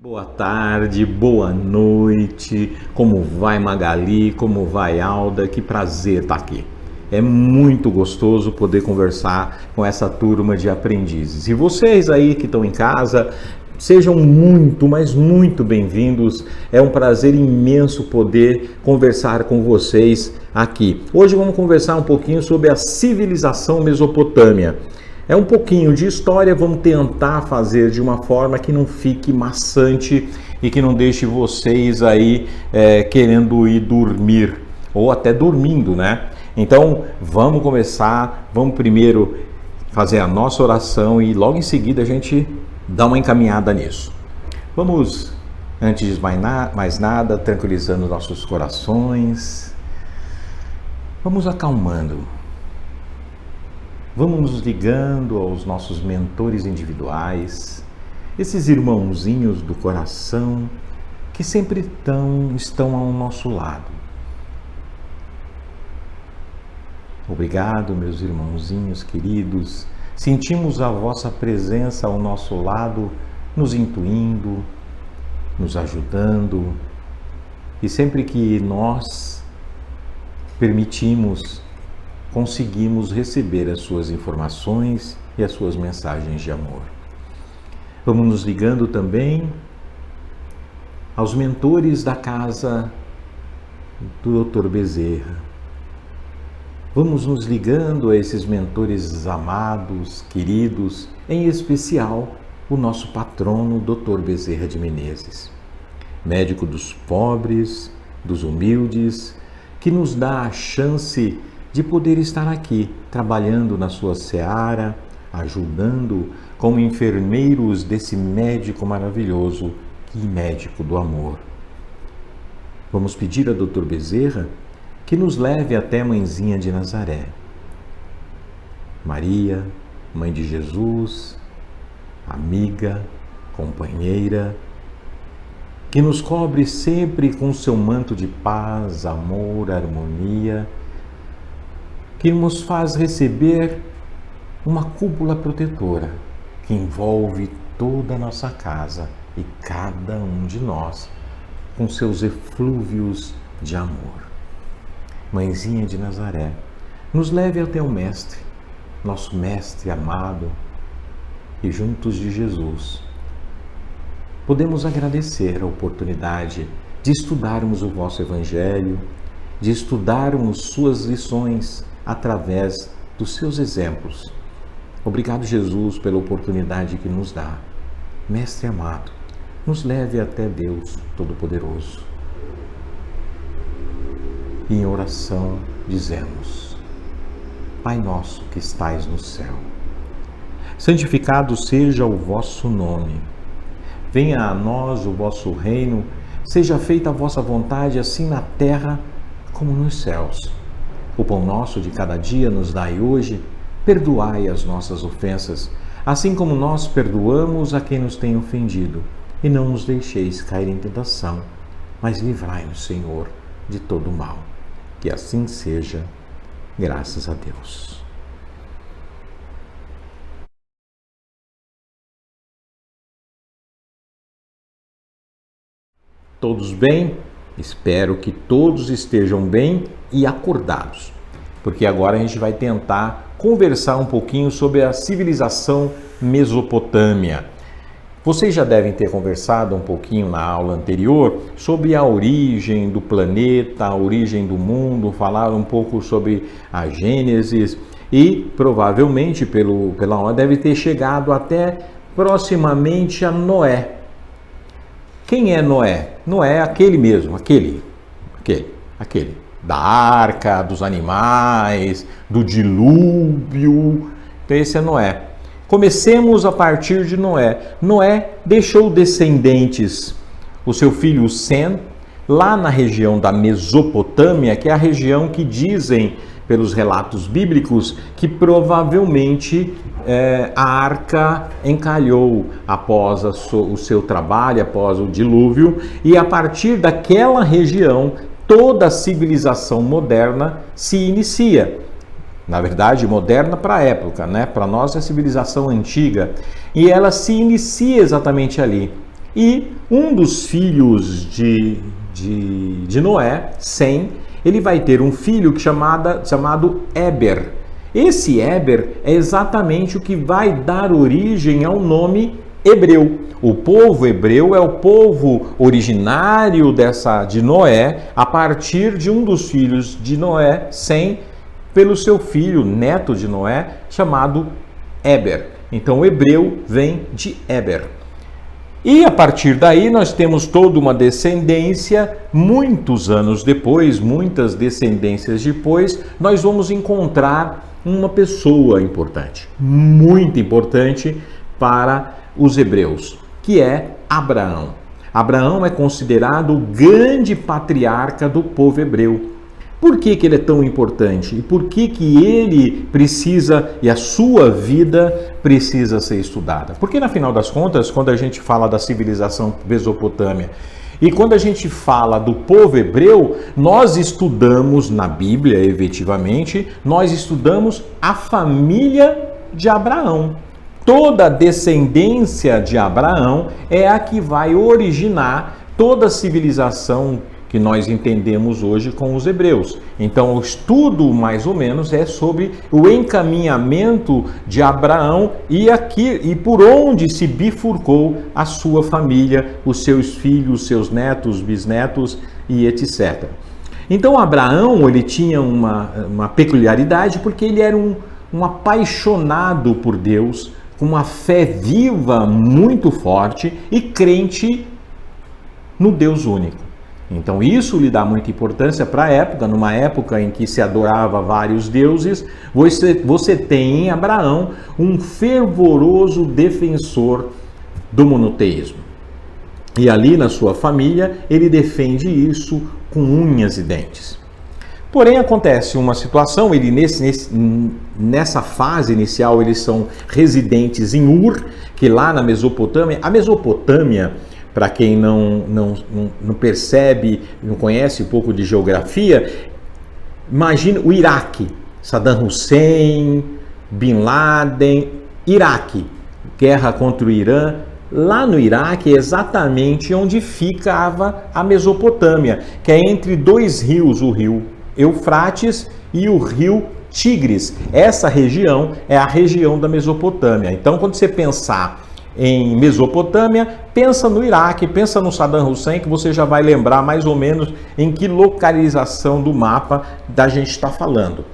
Boa tarde, boa noite, como vai Magali, como vai Alda, que prazer estar aqui. É muito gostoso poder conversar com essa turma de aprendizes. E vocês aí que estão em casa, sejam muito, mas muito bem-vindos. É um prazer imenso poder conversar com vocês aqui. Hoje vamos conversar um pouquinho sobre a civilização mesopotâmia. É um pouquinho de história, vamos tentar fazer de uma forma que não fique maçante e que não deixe vocês aí querendo ir dormir ou até dormindo, né? Então vamos começar, vamos primeiro fazer a nossa oração e logo em seguida a gente dá uma encaminhada nisso. Vamos, antes de mais nada, tranquilizando nossos corações, vamos acalmando. Vamos nos ligando aos nossos mentores individuais, esses irmãozinhos do coração que sempre estão ao nosso lado. Obrigado, meus irmãozinhos queridos. Sentimos a vossa presença ao nosso lado, nos intuindo, nos ajudando. E sempre que nós permitimos, conseguimos receber as suas informações e as suas mensagens de amor. Vamos nos ligando também aos mentores da casa do Dr. Bezerra. Vamos nos ligando a esses mentores amados, queridos, em especial o nosso patrono, Dr. Bezerra de Menezes, médico dos pobres, dos humildes, que nos dá a chance de poder estar aqui, trabalhando na sua seara, ajudando como enfermeiros desse médico maravilhoso, que médico do amor. Vamos pedir a Dr. Bezerra que nos leve até Mãezinha de Nazaré. Maria, Mãe de Jesus, amiga, companheira, que nos cobre sempre com seu manto de paz, amor, harmonia, que nos faz receber uma cúpula protetora que envolve toda a nossa casa e cada um de nós com seus eflúvios de amor. Mãezinha de Nazaré, nos leve até o Mestre, nosso Mestre amado, e juntos de Jesus podemos agradecer a oportunidade de estudarmos o vosso Evangelho, de estudarmos suas lições através dos seus exemplos. Obrigado, Jesus, pela oportunidade que nos dá. Mestre amado, nos leve até Deus Todo-Poderoso. E em oração dizemos: Pai nosso que estais no céu, santificado seja o vosso nome. Venha a nós o vosso reino, seja feita a vossa vontade, assim na terra como nos céus. O pão nosso de cada dia nos dai hoje, perdoai as nossas ofensas, assim como nós perdoamos a quem nos tem ofendido. E não nos deixeis cair em tentação, mas livrai-nos, Senhor, de todo o mal. Que assim seja, graças a Deus. Todos bem? Espero que todos estejam bem e acordados, porque agora a gente vai tentar conversar um pouquinho sobre a civilização mesopotâmia. Vocês já devem ter conversado um pouquinho na aula anterior sobre a origem do planeta, a origem do mundo, falaram um pouco sobre a Gênesis e provavelmente pela hora deve ter chegado até proximamente a Noé. Quem é Noé? Noé é aquele mesmo, aquele, da arca, dos animais, do dilúvio. Então esse é Noé. Comecemos a partir de Noé. Noé deixou descendentes, o seu filho Sem, lá na região da Mesopotâmia, que é a região que dizem, pelos relatos bíblicos, que provavelmente a arca encalhou após o seu trabalho, após o dilúvio, e a partir daquela região toda a civilização moderna se inicia. Na verdade, moderna para a época, né? Para nós é a civilização antiga. E ela se inicia exatamente ali. E um dos filhos de Noé, Sem, ele vai ter um filho chamado Éber. Esse Éber é exatamente o que vai dar origem ao nome hebreu. O povo hebreu é o povo originário de Noé, a partir de um dos filhos de Noé, Sem, pelo seu filho, neto de Noé, chamado Éber. Então, o hebreu vem de Éber. E a partir daí nós temos toda uma descendência. Muitos anos depois, muitas descendências depois, nós vamos encontrar uma pessoa importante, muito importante para os hebreus, que é Abraão. Abraão é considerado o grande patriarca do povo hebreu. Por que ele é tão importante? E por que ele precisa, e a sua vida precisa ser estudada? Porque, no final das contas, quando a gente fala da civilização mesopotâmia e quando a gente fala do povo hebreu, nós estudamos na Bíblia, efetivamente, nós estudamos a família de Abraão. Toda a descendência de Abraão é a que vai originar toda a civilização que nós entendemos hoje com os hebreus. Então, o estudo, mais ou menos, é sobre o encaminhamento de Abraão e por onde se bifurcou a sua família, os seus filhos, seus netos, bisnetos e etc. Então, Abraão, ele tinha uma peculiaridade, porque ele era um apaixonado por Deus, com uma fé viva muito forte e crente no Deus único. Então isso lhe dá muita importância para a época, numa época em que se adorava vários deuses, você tem em Abraão um fervoroso defensor do monoteísmo. E ali na sua família ele defende isso com unhas e dentes. Porém acontece uma situação, ele nessa fase inicial eles são residentes em Ur, que lá na Mesopotâmia, a Mesopotâmia, para quem não percebe, não conhece um pouco de geografia, imagina o Iraque, Saddam Hussein, Bin Laden, Iraque, guerra contra o Irã. Lá no Iraque é exatamente onde ficava a Mesopotâmia, que é entre dois rios, o rio Eufrates e o rio Tigres. Essa região é a região da Mesopotâmia. Então, quando você pensar em Mesopotâmia, pensa no Iraque, pensa no Saddam Hussein, que você já vai lembrar mais ou menos em que localização do mapa da gente está falando.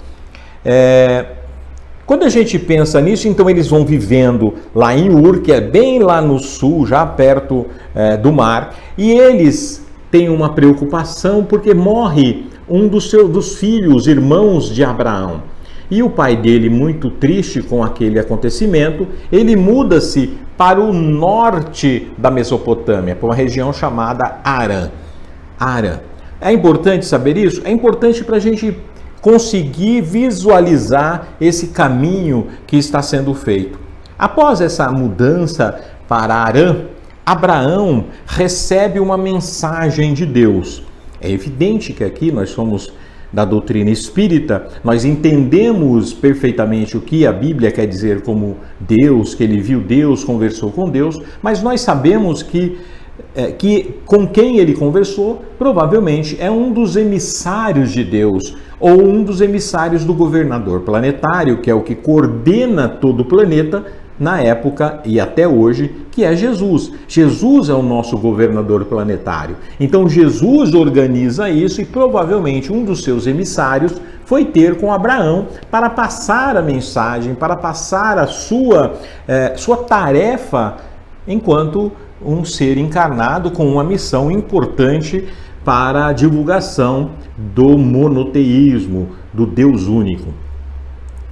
Quando a gente pensa nisso, então eles vão vivendo lá em Ur, que é bem lá no sul, já perto do mar, e eles têm uma preocupação porque morre um dos filhos, irmãos de Abraão. E o pai dele, muito triste com aquele acontecimento, ele muda-se para o norte da Mesopotâmia, para uma região chamada Harã. É importante saber isso? É importante para a gente conseguir visualizar esse caminho que está sendo feito. Após essa mudança para Harã, Abraão recebe uma mensagem de Deus. É evidente que aqui nós somos da doutrina espírita, nós entendemos perfeitamente o que a Bíblia quer dizer como Deus, que ele viu Deus, conversou com Deus, mas nós sabemos que com quem ele conversou provavelmente é um dos emissários de Deus, ou um dos emissários do governador planetário, que é o que coordena todo o planeta na época e até hoje, que é Jesus. Jesus é o nosso governador planetário. Então Jesus organiza isso e provavelmente um dos seus emissários foi ter com Abraão para passar a mensagem, para passar a sua tarefa enquanto um ser encarnado com uma missão importante para a divulgação do monoteísmo, do Deus único.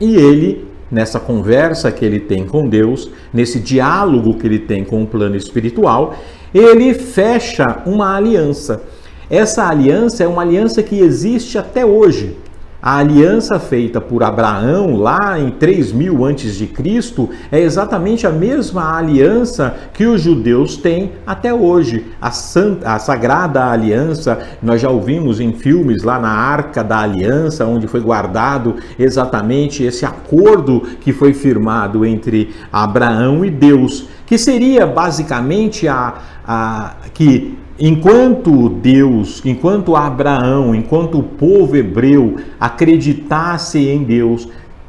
E ele, nessa conversa que ele tem com Deus, nesse diálogo que ele tem com o plano espiritual, ele fecha uma aliança. Essa aliança é uma aliança que existe até hoje. A aliança feita por Abraão lá em 3000 antes de Cristo é exatamente a mesma aliança que os judeus têm até hoje. A Sagrada Aliança, nós já ouvimos em filmes lá na Arca da Aliança, onde foi guardado exatamente esse acordo que foi firmado entre Abraão e Deus, que seria basicamente que enquanto Abraão, enquanto o povo hebreu acreditasse em Deus,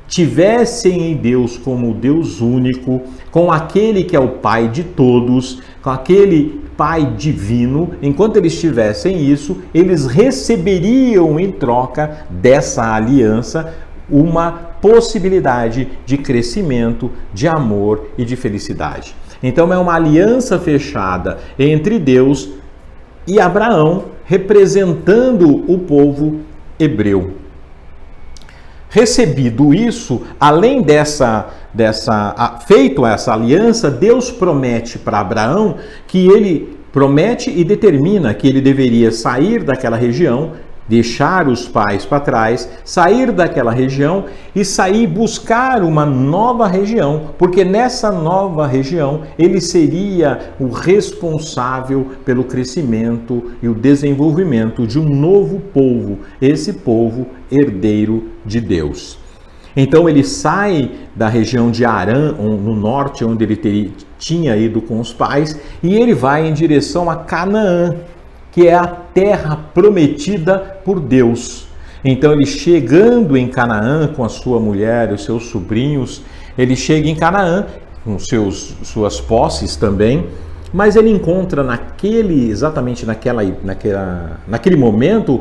tivessem em Deus como Deus único, com aquele que é o Pai de todos, com aquele Pai divino, enquanto eles tivessem isso, eles receberiam em troca dessa aliança uma possibilidade de crescimento, de amor e de felicidade. Então é uma aliança fechada entre Deus e Abraão, representando o povo hebreu. Recebido isso, além feito essa aliança, Deus promete para Abraão que ele promete e determina que ele deveria sair daquela região, deixar os pais para trás, sair daquela região e sair buscar uma nova região, porque nessa nova região ele seria o responsável pelo crescimento e o desenvolvimento de um novo povo, esse povo herdeiro de Deus. Então ele sai da região de Harã, no norte, onde ele tinha ido com os pais, e ele vai em direção a Canaã, que é a terra prometida por Deus. Então ele chegando em Canaã com a sua mulher e os seus sobrinhos, ele chega em Canaã com suas posses também, mas ele encontra exatamente naquele momento,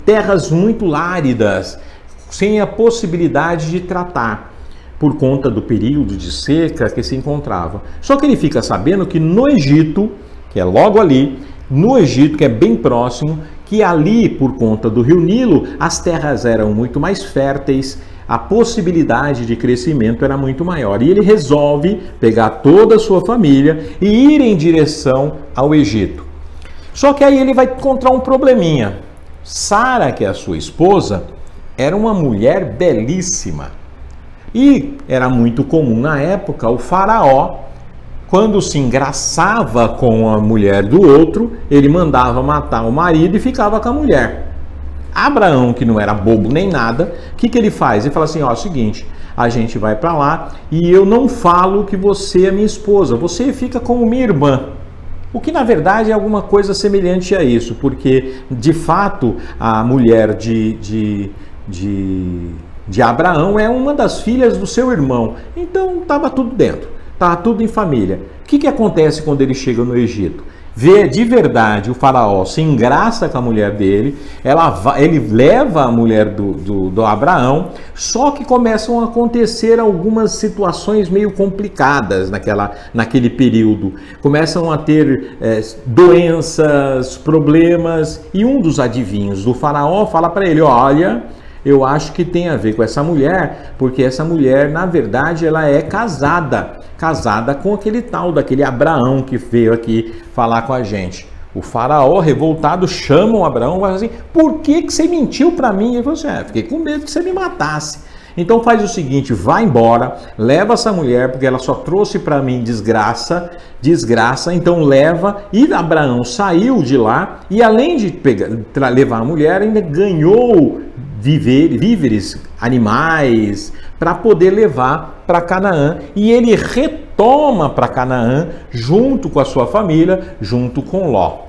terras muito áridas, sem a possibilidade de tratar, por conta do período de seca que se encontrava. Só que ele fica sabendo que no Egito, que é logo ali, no Egito, que é bem próximo, que ali, por conta do rio Nilo, as terras eram muito mais férteis, a possibilidade de crescimento era muito maior. E ele resolve pegar toda a sua família e ir em direção ao Egito. Só que aí ele vai encontrar um probleminha. Sara, que é a sua esposa, era uma mulher belíssima. E era muito comum na época o faraó, quando se engraçava com a mulher do outro, ele mandava matar o marido e ficava com a mulher. Abraão, que não era bobo nem nada, o que ele faz? Ele fala assim, ó, é o seguinte, a gente vai para lá e eu não falo que você é minha esposa, você fica como minha irmã. O que na verdade é alguma coisa semelhante a isso, porque de fato a mulher de Abraão é uma das filhas do seu irmão, então estava tudo dentro. Está tudo em família. O que acontece quando ele chega no Egito? Vê de verdade o faraó se engraça com a mulher dele, ele leva a mulher do Abraão, só que começam a acontecer algumas situações meio complicadas naquele período. Começam a ter doenças, problemas, e um dos adivinhos do faraó fala para ele, olha, eu acho que tem a ver com essa mulher, porque essa mulher, na verdade, ela é casada com daquele Abraão que veio aqui falar com a gente. O faraó, revoltado, chama o Abraão e fala assim, por que você mentiu para mim? Ele falou assim, fiquei com medo que você me matasse. Então faz o seguinte, vai embora, leva essa mulher, porque ela só trouxe para mim desgraça, então leva. E Abraão saiu de lá e além de levar a mulher, ainda ganhou víveres, animais, para poder levar para Canaã. E ele retoma para Canaã, junto com a sua família, junto com Ló.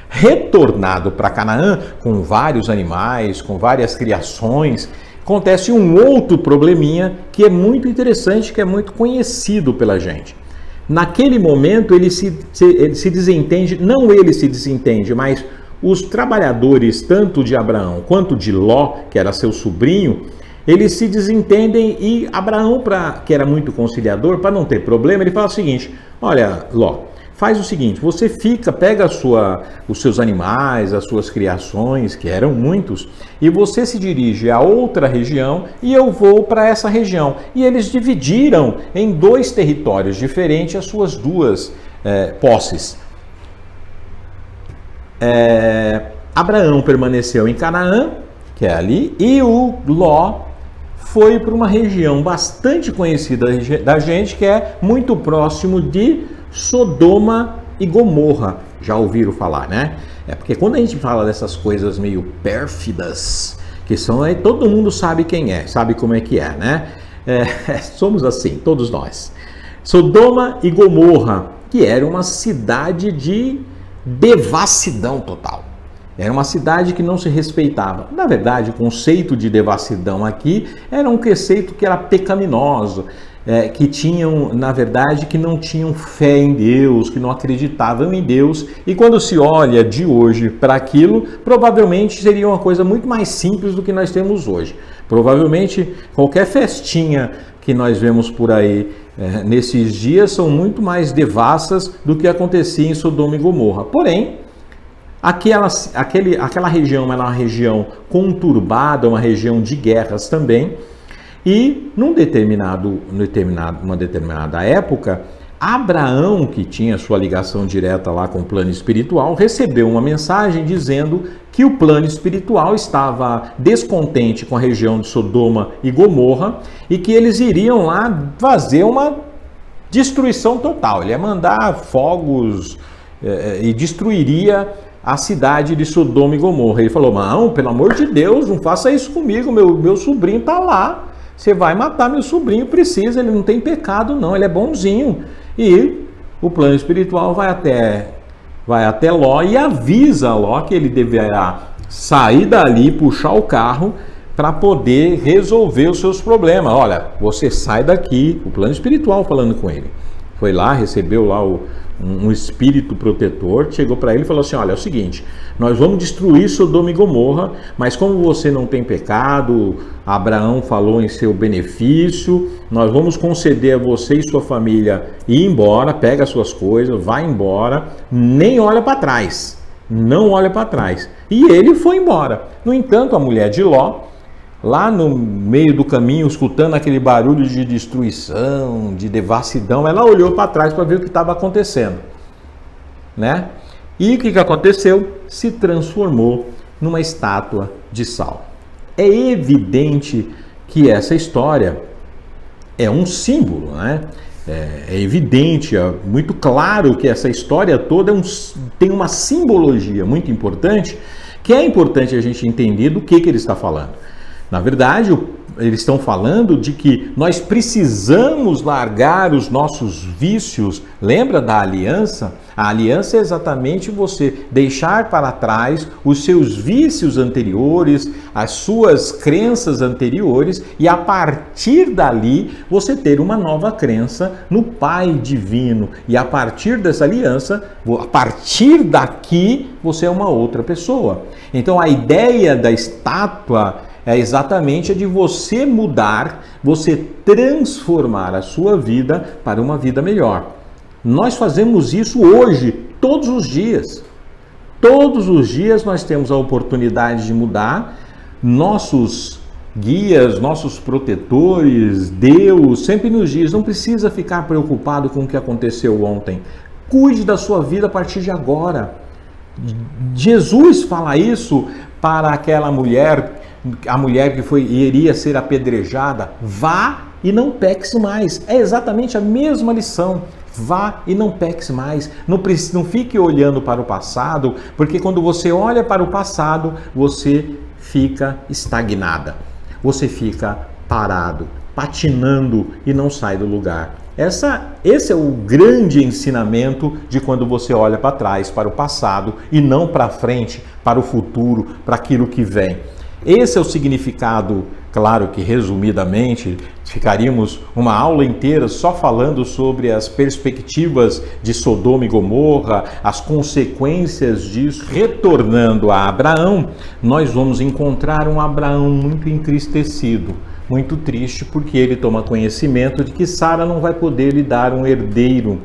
Retornado para Canaã, com vários animais, com várias criações, acontece um outro probleminha que é muito interessante, que é muito conhecido pela gente. Naquele momento ele se desentende, não ele se desentende, mas os trabalhadores, tanto de Abraão quanto de Ló, que era seu sobrinho, eles se desentendem e Abraão, que era muito conciliador, para não ter problema, ele fala o seguinte, olha Ló, faz o seguinte, você pega os seus animais, as suas criações, que eram muitos, e você se dirige a outra região e eu vou para essa região. E eles dividiram em 2 territórios diferentes as suas 2 posses. Abraão permaneceu em Canaã, que é ali, e o Ló foi para uma região bastante conhecida da gente, que é muito próximo de Sodoma e Gomorra. Já ouviram falar, né? É porque quando a gente fala dessas coisas meio pérfidas, que são aí, todo mundo sabe quem é, sabe como é que é, né? Somos assim, todos nós. Sodoma e Gomorra, que era uma cidade de devassidão total. Era uma cidade que não se respeitava. Na verdade, o conceito de devassidão aqui era um conceito que era pecaminoso, que tinham, na verdade, que não tinham fé em Deus, que não acreditavam em Deus. E quando se olha de hoje para aquilo, provavelmente seria uma coisa muito mais simples do que nós temos hoje. Provavelmente qualquer festinha que nós vemos por aí nesses dias são muito mais devassas do que acontecia em Sodoma e Gomorra. Porém, aquela região era uma região conturbada, uma região de guerras também, e numa determinada época, Abraão, que tinha sua ligação direta lá com o plano espiritual, recebeu uma mensagem dizendo que o plano espiritual estava descontente com a região de Sodoma e Gomorra e que eles iriam lá fazer uma destruição total. Ele ia mandar fogos e destruiria a cidade de Sodoma e Gomorra. Ele falou: não, pelo amor de Deus, não faça isso comigo, meu sobrinho está lá. Você vai matar meu sobrinho, precisa, ele não tem pecado não, ele é bonzinho. E o plano espiritual vai até Ló e avisa Ló que ele deverá sair dali, puxar o carro para poder resolver os seus problemas. Olha, você sai daqui, o plano espiritual falando com ele. Foi lá, recebeu lá um espírito protetor, chegou para ele e falou assim: olha, é o seguinte, nós vamos destruir Sodoma e Gomorra, mas como você não tem pecado, Abraão falou em seu benefício, nós vamos conceder a você e sua família ir embora, pega as suas coisas, vai embora, nem olha para trás, não olha para trás. E ele foi embora. No entanto, a mulher de Ló, lá no meio do caminho, escutando aquele barulho de destruição, de devassidão, ela olhou para trás para ver o que estava acontecendo, né? E o que aconteceu? Se transformou numa estátua de sal. É evidente que essa história é um símbolo, né? É evidente, é muito claro que essa história toda tem uma simbologia muito importante, que é importante a gente entender do que ele está falando. Na verdade, eles estão falando de que nós precisamos largar os nossos vícios. Lembra da aliança? A aliança é exatamente você deixar para trás os seus vícios anteriores, as suas crenças anteriores, e a partir dali você ter uma nova crença no Pai Divino. E a partir dessa aliança, a partir daqui, você é uma outra pessoa. Então a ideia da estátua é exatamente a de você mudar, você transformar a sua vida para uma vida melhor. Nós fazemos isso hoje, todos os dias. Todos os dias nós temos a oportunidade de mudar. Nossos guias, nossos protetores, Deus, sempre nos diz: não precisa ficar preocupado com o que aconteceu ontem. Cuide da sua vida a partir de agora. Jesus fala isso para aquela mulher, a mulher que iria ser apedrejada: vá e não peques mais. É exatamente a mesma lição. Vá e não peques mais. Não fique olhando para o passado, porque quando você olha para o passado, você fica estagnada. Você fica parado, patinando e não sai do lugar. Esse é o grande ensinamento de quando você olha para trás, para o passado, e não para frente, para o futuro, para aquilo que vem. Esse é o significado. Claro que, resumidamente, ficaríamos uma aula inteira só falando sobre as perspectivas de Sodoma e Gomorra, as consequências disso. Retornando a Abraão, nós vamos encontrar um Abraão muito entristecido, muito triste, porque ele toma conhecimento de que Sara não vai poder lhe dar um herdeiro.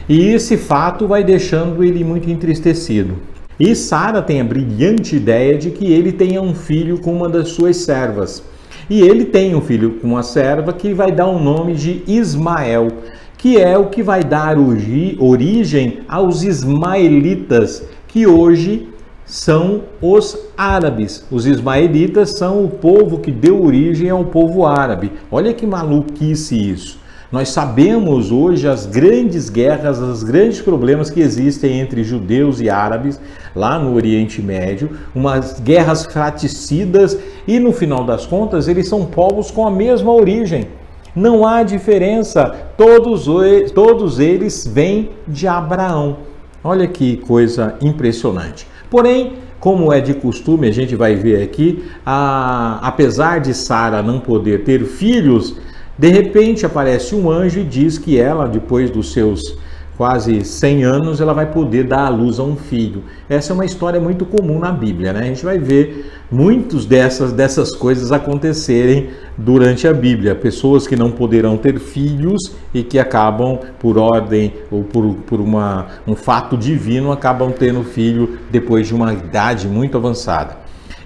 E esse fato vai deixando ele muito entristecido. E Sara tem a brilhante ideia de que ele tenha um filho com uma das suas servas. E ele tem um filho com uma serva que vai dar o nome de Ismael, que é o que vai dar origem aos ismaelitas, que hoje são os árabes. Os ismaelitas são o povo que deu origem ao povo árabe. Olha que maluquice isso. Nós sabemos hoje as grandes guerras, os grandes problemas que existem entre judeus e árabes lá no Oriente Médio, umas guerras fraticidas e no final das contas eles são povos com a mesma origem. Não há diferença, todos eles vêm de Abraão. Olha que coisa impressionante. Porém, como é de costume, a gente vai ver aqui, apesar de Sara não poder ter filhos, de repente aparece um anjo e diz que ela, depois dos seus quase 100 anos, ela vai poder dar à luz a um filho. Essa é uma história muito comum na Bíblia, né? A gente vai ver muitas dessas coisas acontecerem durante a Bíblia. Pessoas que não poderão ter filhos e que acabam, por ordem ou por um fato divino, acabam tendo filho depois de uma idade muito avançada.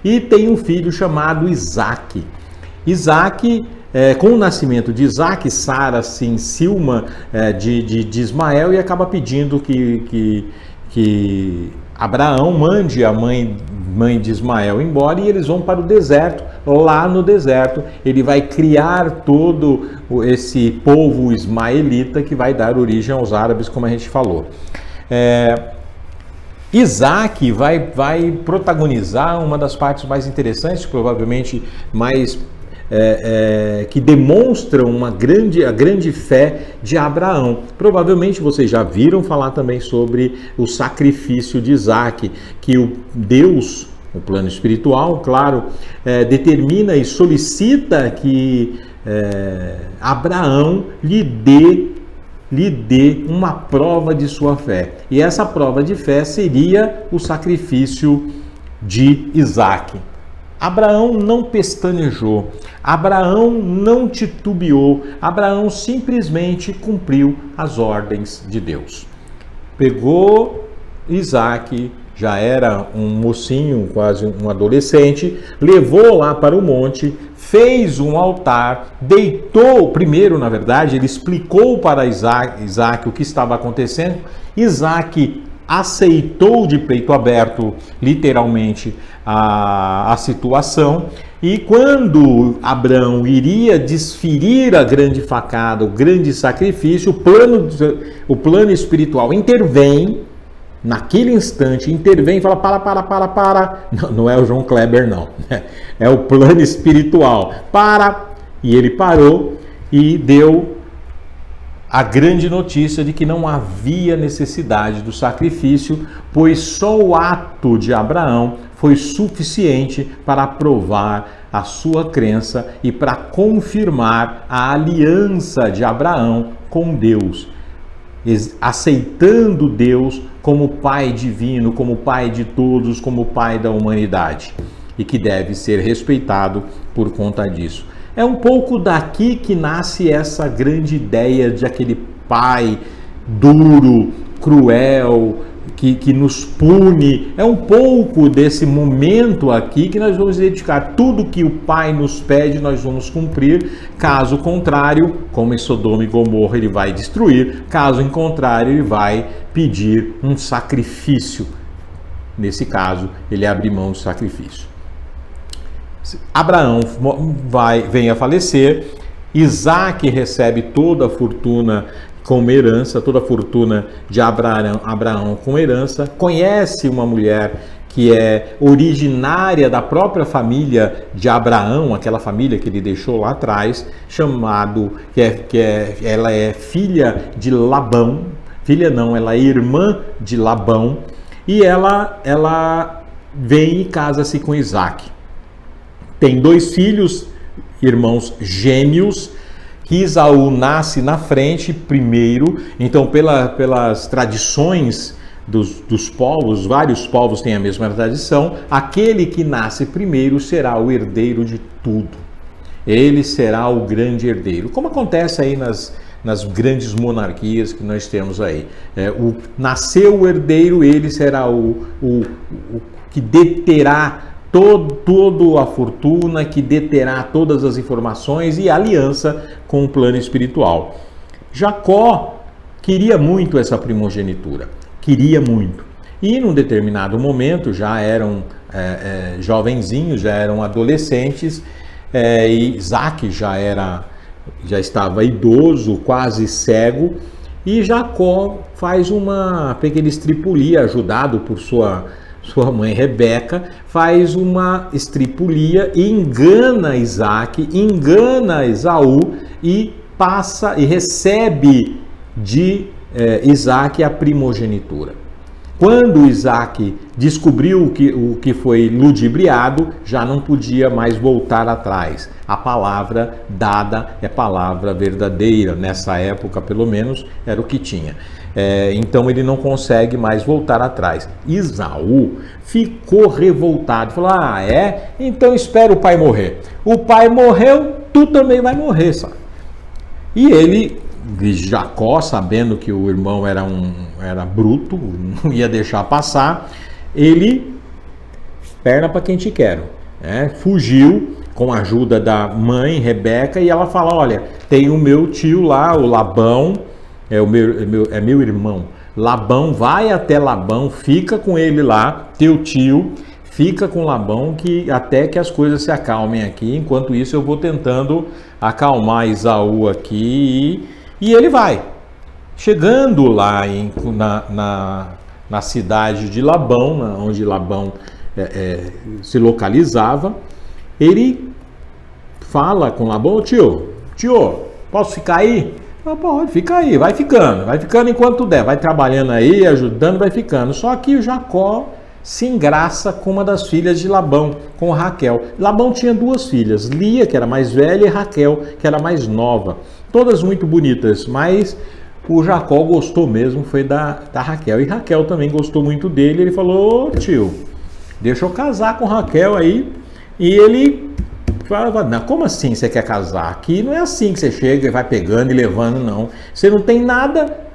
E tem um filho chamado Isaque. Isaque, com o nascimento de Isaque, Sara se enciuma de Ismael e acaba pedindo que Abraão mande a mãe de Ismael embora e eles vão para o deserto. Lá no deserto ele vai criar todo esse povo ismaelita que vai dar origem aos árabes, como a gente falou. Isaque vai protagonizar uma das partes mais interessantes, provavelmente mais que demonstram a grande fé de Abraão. Provavelmente vocês já viram falar também sobre o sacrifício de Isaque, que o Deus, o plano espiritual, claro, determina e solicita que Abraão lhe dê uma prova de sua fé. E essa prova de fé seria o sacrifício de Isaque. Abraão não pestanejou, Abraão não titubeou, Abraão simplesmente cumpriu as ordens de Deus. Pegou Isaque, já era um mocinho, quase um adolescente, levou lá para o monte, fez um altar, deitou, primeiro, na verdade, ele explicou para Isaque o que estava acontecendo. Isaque aceitou de peito aberto, literalmente, a situação, e quando Abraão iria desferir a grande facada, o grande sacrifício, o plano espiritual intervém, naquele instante, intervém e fala, para. Não é o João Kleber, não. É o plano espiritual. Para. E ele parou e deu a grande notícia de que não havia necessidade do sacrifício, pois só o ato de Abraão foi suficiente para provar a sua crença e para confirmar a aliança de Abraão com Deus, aceitando Deus como Pai divino, como Pai de todos, como Pai da humanidade, e que deve ser respeitado por conta disso. É um pouco daqui que nasce essa grande ideia de aquele pai duro, cruel, que nos pune. É um pouco desse momento aqui que nós vamos dedicar. Tudo que o pai nos pede, nós vamos cumprir. Caso contrário, como em Sodoma e Gomorra, ele vai destruir. Caso em contrário, ele vai pedir um sacrifício. Nesse caso, ele abre mão do sacrifício. Abraão vem a falecer, Isaque recebe toda a fortuna como herança, toda a fortuna de Abraão como herança, conhece uma mulher que é originária da própria família de Abraão, aquela família que ele deixou lá atrás, ela é filha de Labão, ela é irmã de Labão, e ela vem e casa-se com Isaque. Tem 2 filhos, irmãos gêmeos, que Esaú nasce na frente primeiro. Então, pelas tradições dos povos, vários povos têm a mesma tradição, aquele que nasce primeiro será o herdeiro de tudo. Ele será o grande herdeiro, como acontece aí nas grandes monarquias que nós temos aí. Nasceu o herdeiro, ele será o que deterá toda a fortuna, que deterá todas as informações e aliança com o plano espiritual. Jacó queria muito essa primogenitura, queria muito. E num determinado momento já eram jovenzinhos, já eram adolescentes, e Isaac já estava idoso, quase cego, e Jacó faz uma pequena estripulia, ajudado por sua mãe Rebeca, faz uma estripulia e engana Isaac, engana Esaú e passa e recebe de Isaac a primogenitura. Quando Isaac descobriu o que foi ludibriado, já não podia mais voltar atrás. A palavra dada é palavra verdadeira. Nessa época, pelo menos, era o que tinha. Então ele não consegue mais voltar atrás. Esaú ficou revoltado. Falou, então espera o pai morrer. O pai morreu, tu também vai morrer, sabe? E ele... Jacó, sabendo que o irmão era bruto, não ia deixar passar, ele, perna para quem te quero, fugiu com a ajuda da mãe Rebeca, e ela fala, olha, tem o meu tio lá, o Labão, é meu irmão, Labão, vai até Labão, fica com ele lá, teu tio, fica com Labão, até que as coisas se acalmem aqui, enquanto isso eu vou tentando acalmar Esaú aqui, e ele vai. Chegando lá na cidade de Labão, onde Labão se localizava, ele fala com Labão, tio, posso ficar aí? Não, pode, fica aí, vai ficando enquanto der, vai trabalhando aí, ajudando, vai ficando. Só que o Jacó se engraça com uma das filhas de Labão, com Raquel. Labão tinha duas filhas, Lia, que era mais velha, e Raquel, que era mais nova. Todas muito bonitas, mas o Jacó gostou mesmo, foi da Raquel. E Raquel também gostou muito dele. Ele falou, tio, deixa eu casar com Raquel aí. E ele fala, não, como assim você quer casar? Aqui não é assim que você chega e vai pegando e levando, não. Você não tem nada,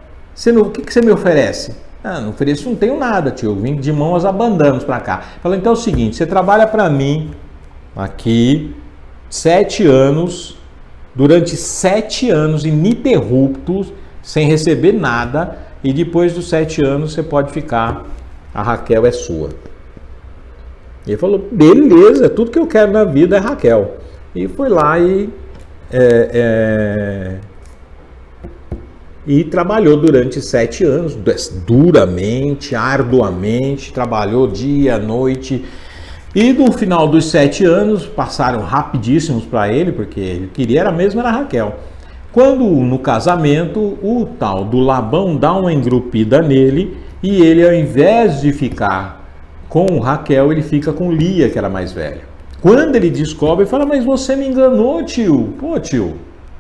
o que você me oferece? Não ofereço, não tenho nada, tio. Eu vim de mãos abandanos para cá. Falou, então é o seguinte, você trabalha para mim aqui 7 anos... Durante 7 anos ininterruptos, sem receber nada, e depois dos 7 anos você pode ficar, a Raquel é sua. Ele falou, beleza, tudo que eu quero na vida é Raquel. E foi lá e trabalhou durante 7 anos, duramente, arduamente, trabalhou dia, noite. E no final dos 7 anos, passaram rapidíssimos para ele, porque ele queria era a Raquel. Quando no casamento, o tal do Labão dá uma engrupida nele, e ele, ao invés de ficar com Raquel, ele fica com Lia, que era mais velha. Quando ele descobre, ele fala, mas você me enganou, tio. Pô, tio,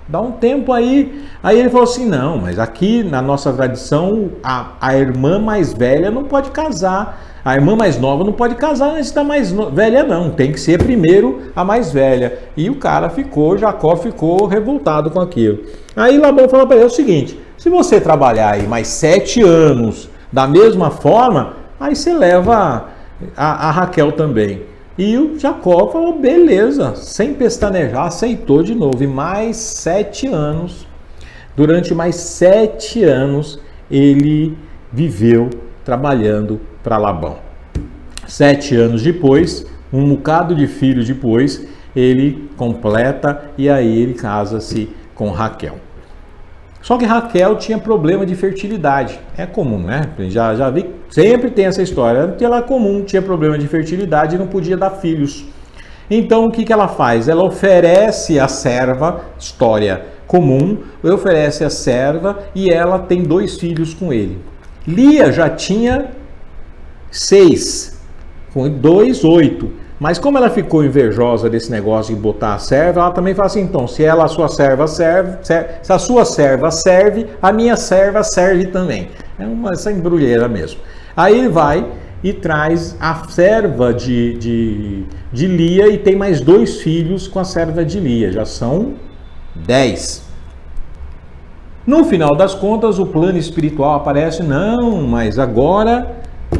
dá um tempo aí. Aí ele falou assim, não, mas aqui na nossa tradição, a irmã mais velha não pode casar. A irmã mais nova não pode casar antes da mais velha, não. Tem que ser primeiro a mais velha. E o cara Jacó ficou revoltado com aquilo. Aí Labão falou para ele o seguinte, se você trabalhar aí mais 7 anos da mesma forma, aí você leva a Raquel também. E o Jacó falou, beleza, sem pestanejar, aceitou de novo. E mais 7 anos, durante mais 7 anos, ele viveu trabalhando para Labão. 7 anos depois, um bocado de filhos depois, ele completa e aí ele casa-se com Raquel. Só que Raquel tinha problema de fertilidade. É comum, né? Já vi, sempre tem essa história. Ela é comum, tinha problema de fertilidade e não podia dar filhos. Então o que ela faz? Ela oferece a serva, história comum, oferece a serva e ela tem 2 filhos com ele. Lia já tinha 6, com 2, 8. Mas como ela ficou invejosa desse negócio de botar a serva, ela também fala assim, então, se a sua serva serve, se a sua serva serve, a minha serva serve também. É essa embrulheira mesmo. Aí ele vai e traz a serva de Lia e tem mais 2 filhos com a serva de Lia, já são 10. No final das contas, o plano espiritual aparece, não, mas agora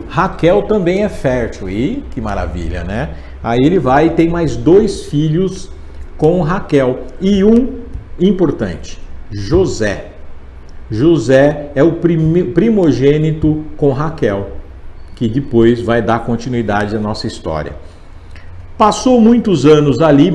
Raquel também é fértil. E que maravilha, né? Aí ele vai e tem mais 2 filhos com Raquel. E um importante, José. José é o primogênito com Raquel. que depois vai dar continuidade à nossa história. Passou muitos anos ali,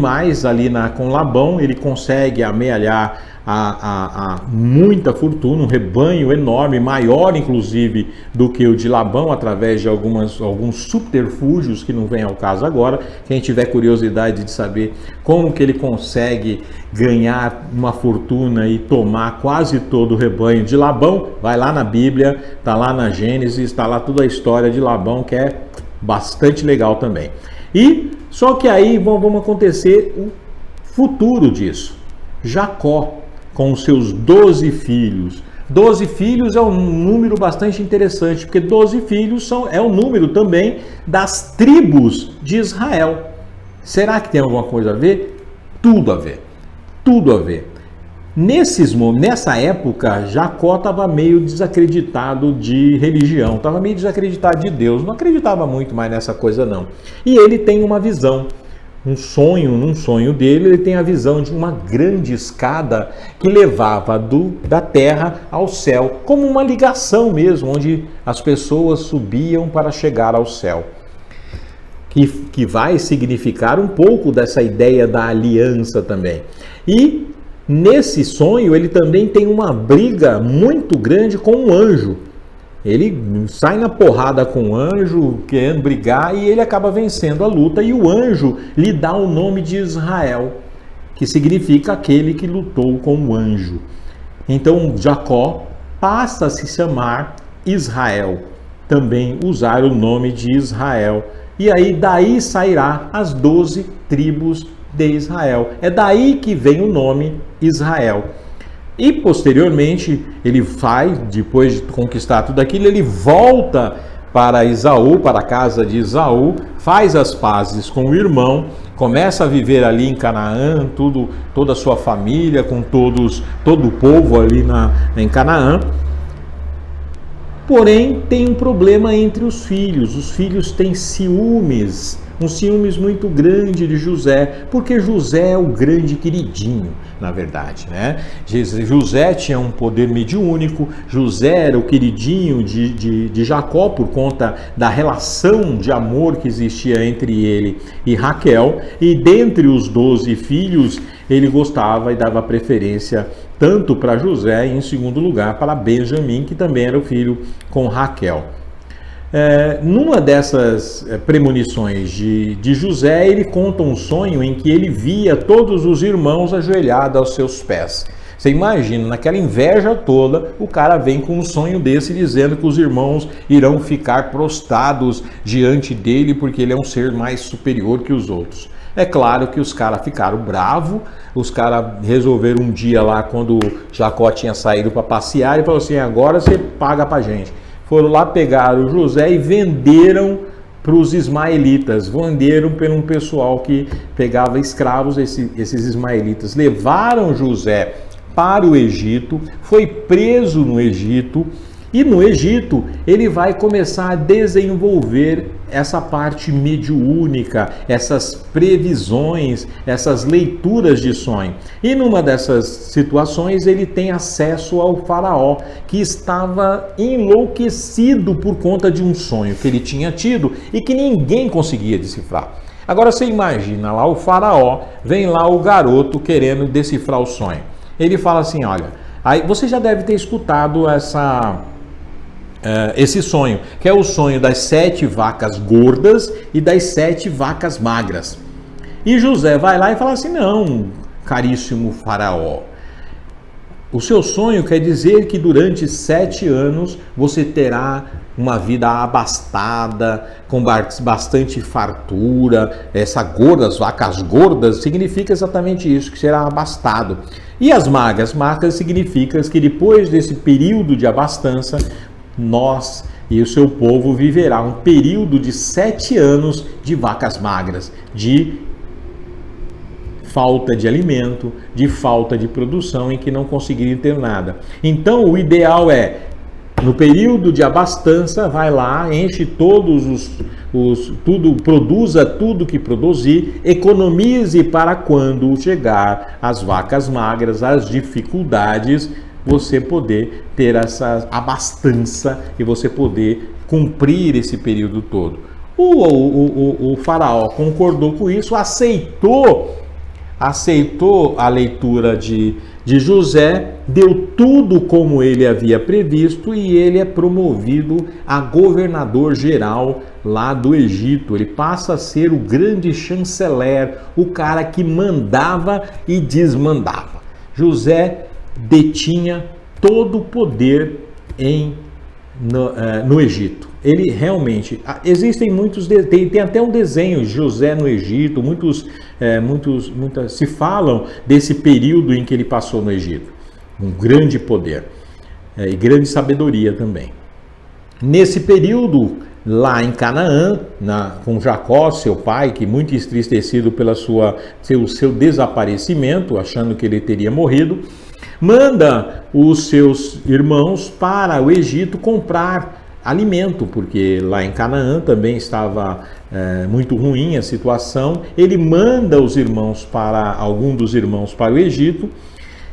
com Labão, ele consegue amealhar a muita fortuna, um rebanho enorme, maior inclusive do que o de Labão, através de alguns subterfúgios que não vem ao caso agora. Quem tiver curiosidade de saber como que ele consegue ganhar uma fortuna e tomar quase todo o rebanho de Labão, vai lá na Bíblia, está lá na Gênesis, está lá toda a história de Labão, que é bastante legal também. E só que aí vamos acontecer o futuro disso. Jacó, com os seus 12 filhos. 12 filhos é um número bastante interessante, porque 12 filhos é o número também das tribos de Israel. Será que tem alguma coisa a ver? Tudo a ver. Tudo a ver. Nessa época, Jacó estava meio desacreditado de religião, estava meio desacreditado de Deus, não acreditava muito mais nessa coisa não. E ele tem uma visão, num sonho dele, ele tem a visão de uma grande escada que levava da terra ao céu, como uma ligação mesmo, onde as pessoas subiam para chegar ao céu. Que vai significar um pouco dessa ideia da aliança também. E nesse sonho, ele também tem uma briga muito grande com um anjo. Ele sai na porrada com o anjo, querendo brigar, e ele acaba vencendo a luta. E o anjo lhe dá o nome de Israel, que significa aquele que lutou com o anjo. Então, Jacó passa a se chamar Israel, também usar o nome de Israel. E aí, daí sairá as 12 tribos de Israel. É daí que vem o nome Israel. E posteriormente, depois de conquistar tudo aquilo, ele volta para Esaú, para a casa de Esaú, faz as pazes com o irmão, começa a viver ali em Canaã, toda a sua família, com todo o povo ali em Canaã. Porém, tem um problema entre os filhos têm ciúmes, um ciúmes muito grande de José, porque José é o grande queridinho, na verdade, né? José tinha um poder mediúnico, José era o queridinho de Jacó por conta da relação de amor que existia entre ele e Raquel, e dentre os 12 filhos, ele gostava e dava preferência tanto para José e, em segundo lugar, para Benjamim, que também era o filho com Raquel. Numa dessas premonições de José, ele conta um sonho em que ele via todos os irmãos ajoelhados aos seus pés. Você imagina, naquela inveja toda, o cara vem com um sonho desse dizendo que os irmãos irão ficar prostrados diante dele porque ele é um ser mais superior que os outros. É claro que os caras ficaram bravos, os caras resolveram um dia lá, quando Jacó tinha saído para passear, e falou assim: agora você paga pra gente. Foram lá, pegaram o José e venderam para os ismaelitas, venderam para um pessoal que pegava escravos, esses ismaelitas. Levaram José para o Egito, foi preso no Egito, e no Egito ele vai começar a desenvolver essa parte mediúnica, essas previsões, essas leituras de sonho. E numa dessas situações ele tem acesso ao faraó, que estava enlouquecido por conta de um sonho que ele tinha tido e que ninguém conseguia decifrar. Agora você imagina lá o faraó, vem lá o garoto querendo decifrar o sonho. Ele fala assim: olha, aí você já deve ter escutado esse sonho, que é o sonho das 7 vacas gordas e das 7 vacas magras. E José vai lá e fala assim: não, caríssimo faraó, o seu sonho quer dizer que durante 7 anos você terá uma vida abastada, com bastante fartura. As vacas gordas significa exatamente isso, que será abastado. E as magras significa que depois desse período de abastança, nós e o seu povo viverá um período de 7 anos de vacas magras, de falta de alimento, de falta de produção, em que não conseguiriam ter nada. Então o ideal é, no período de abastança, vai lá, enche produza tudo que produzir, economize para quando chegar as vacas magras, as dificuldades, você poder ter essa abastança e você poder cumprir esse período todo. O faraó concordou com isso, aceitou a leitura de José, deu tudo como ele havia previsto e ele é promovido a governador geral lá do Egito. Ele passa a ser o grande chanceler, o cara que mandava e desmandava. José detinha todo o poder no Egito. Ele realmente, existem muitos, tem até um desenho de José no Egito, muitas se falam desse período em que ele passou no Egito. Um grande poder e grande sabedoria também. Nesse período, lá em Canaã, com Jacó, seu pai, que muito entristecido pelo seu desaparecimento, achando que ele teria morrido, manda os seus irmãos para o Egito comprar alimento, porque lá em Canaã também estava muito ruim a situação. Ele manda algum dos irmãos para o Egito.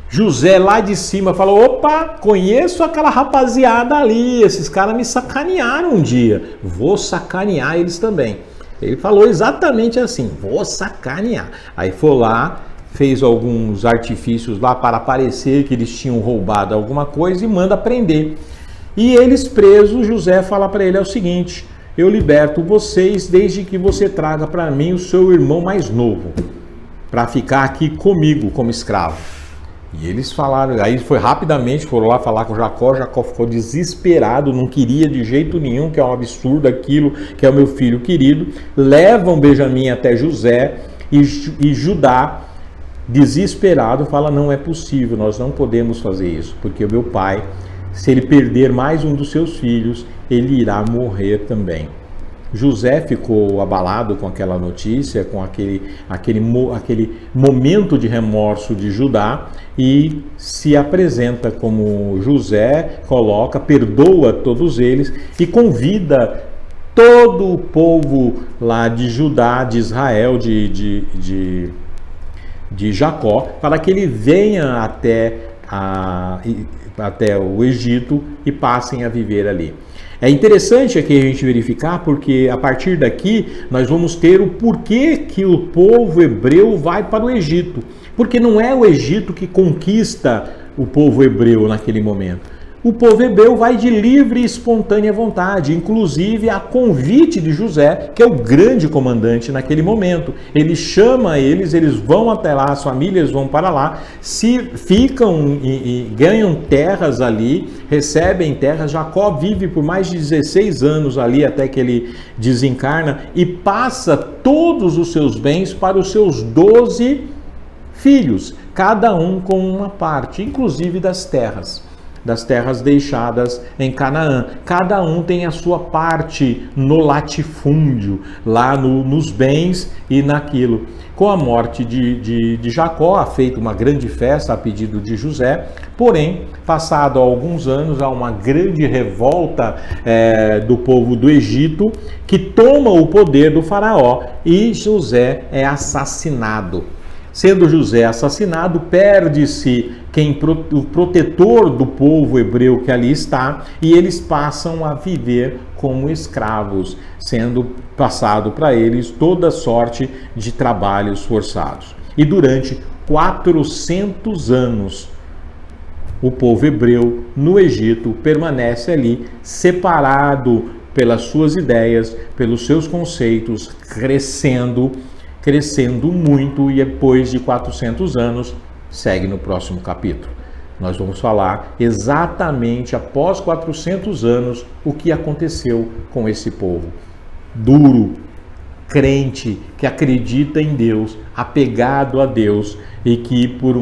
José lá de cima falou: opa, conheço aquela rapaziada ali, esses caras me sacanearam um dia, vou sacanear eles também. Ele falou exatamente assim: vou sacanear. Aí foi lá, fez alguns artifícios lá para parecer que eles tinham roubado alguma coisa e manda prender. E eles presos, José fala para ele: é o seguinte, eu liberto vocês desde que você traga para mim o seu irmão mais novo, para ficar aqui comigo como escravo. E eles falaram, aí foram lá falar com Jacó. Jacó ficou desesperado, não queria de jeito nenhum, que é um absurdo aquilo, que é o meu filho querido. Levam Benjamim até José e Judá, desesperado, fala: não é possível, nós não podemos fazer isso, porque o meu pai, se ele perder mais um dos seus filhos, ele irá morrer também. José ficou abalado com aquela notícia, com aquele momento de remorso de Judá, e se apresenta como José, perdoa todos eles e convida todo o povo lá de Judá, de Israel, de Jacó, para que ele venha até o Egito e passem a viver ali. É interessante aqui a gente verificar, porque a partir daqui nós vamos ter o porquê que o povo hebreu vai para o Egito. Porque não é o Egito que conquista o povo hebreu naquele momento. O povo hebreu vai de livre e espontânea vontade, inclusive a convite de José, que é o grande comandante naquele momento. Ele chama eles vão até lá, as famílias vão para lá, ficam e ganham terras ali, recebem terras. Jacó vive por mais de 16 anos ali, até que ele desencarna, e passa todos os seus bens para os seus 12 filhos, cada um com uma parte, inclusive das terras deixadas em Canaã. Cada um tem a sua parte no latifúndio, lá nos bens e naquilo. Com a morte de Jacó, é feita uma grande festa a pedido de José, porém, passado alguns anos, há uma grande revolta do povo do Egito, que toma o poder do faraó, e José é assassinado. Sendo José assassinado, perde-se o protetor do povo hebreu que ali está, e eles passam a viver como escravos, sendo passado para eles toda sorte de trabalhos forçados. E durante 400 anos, o povo hebreu no Egito permanece ali, separado pelas suas ideias, pelos seus conceitos, crescendo muito, e depois de 400 anos, segue no próximo capítulo. Nós vamos falar exatamente após 400 anos o que aconteceu com esse povo duro, crente, que acredita em Deus, apegado a Deus, e que por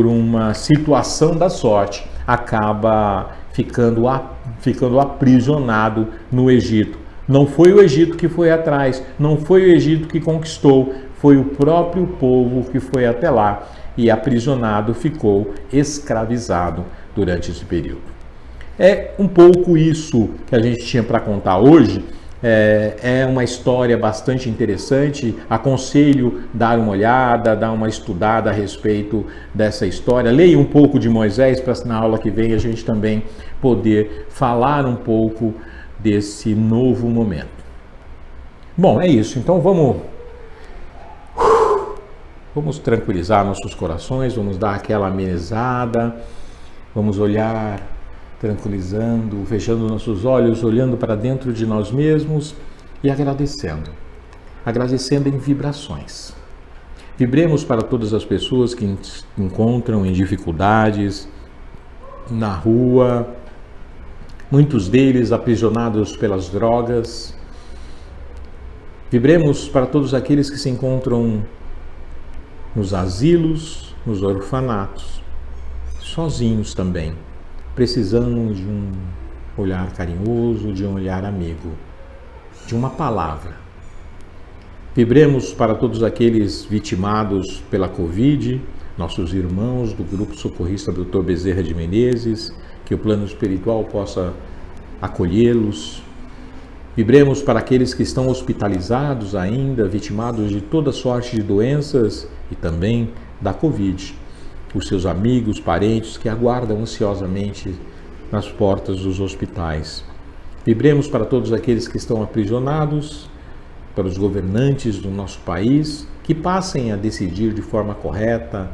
uma situação da sorte acaba ficando aprisionado no Egito. Não foi o Egito que foi atrás, não foi o Egito que conquistou, foi o próprio povo que foi até lá e aprisionado, ficou escravizado durante esse período. É um pouco isso que a gente tinha para contar hoje, É uma história bastante interessante. Aconselho dar uma olhada, dar uma estudada a respeito dessa história. Leia um pouco de Moisés para na aula que vem a gente também poder falar um pouco desse novo momento. Bom, é isso. Então vamos tranquilizar nossos corações, vamos dar aquela amenizada, vamos olhar tranquilizando, fechando nossos olhos, olhando para dentro de nós mesmos e agradecendo. Agradecendo em vibrações. Vibremos para todas as pessoas que encontram em dificuldades na rua, muitos deles aprisionados pelas drogas. Vibremos para todos aqueles que se encontram nos asilos, nos orfanatos, sozinhos também, precisando de um olhar carinhoso, de um olhar amigo, de uma palavra. Vibremos para todos aqueles vitimados pela Covid, nossos irmãos do Grupo Socorrista Dr. Bezerra de Menezes, que o plano espiritual possa acolhê-los. Vibremos para aqueles que estão hospitalizados ainda, vitimados de toda sorte de doenças e também da Covid. Os seus amigos, parentes que aguardam ansiosamente nas portas dos hospitais. Vibremos para todos aqueles que estão aprisionados, para os governantes do nosso país, que passem a decidir de forma correta,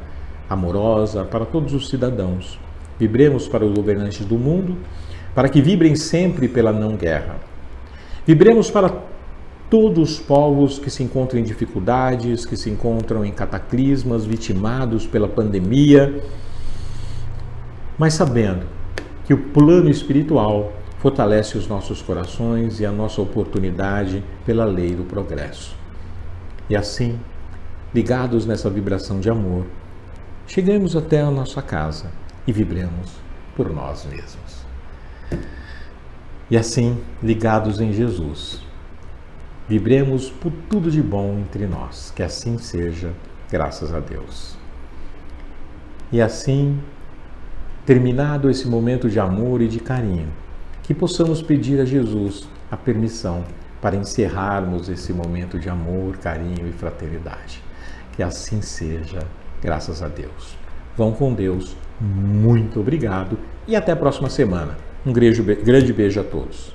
amorosa, para todos os cidadãos. Vibremos para os governantes do mundo, para que vibrem sempre pela não guerra. Vibremos para todos os povos que se encontram em dificuldades, que se encontram em cataclismas, vitimados pela pandemia, mas sabendo que o plano espiritual fortalece os nossos corações e a nossa oportunidade pela lei do progresso. E assim, ligados nessa vibração de amor, chegamos até a nossa casa e vibremos por nós mesmos. E assim, ligados em Jesus, vibremos por tudo de bom entre nós, que assim seja, graças a Deus. E assim, terminado esse momento de amor e de carinho, que possamos pedir a Jesus a permissão para encerrarmos esse momento de amor, carinho e fraternidade. Que assim seja, graças a Deus. Vão com Deus, muito obrigado e até a próxima semana. Um grande beijo a todos.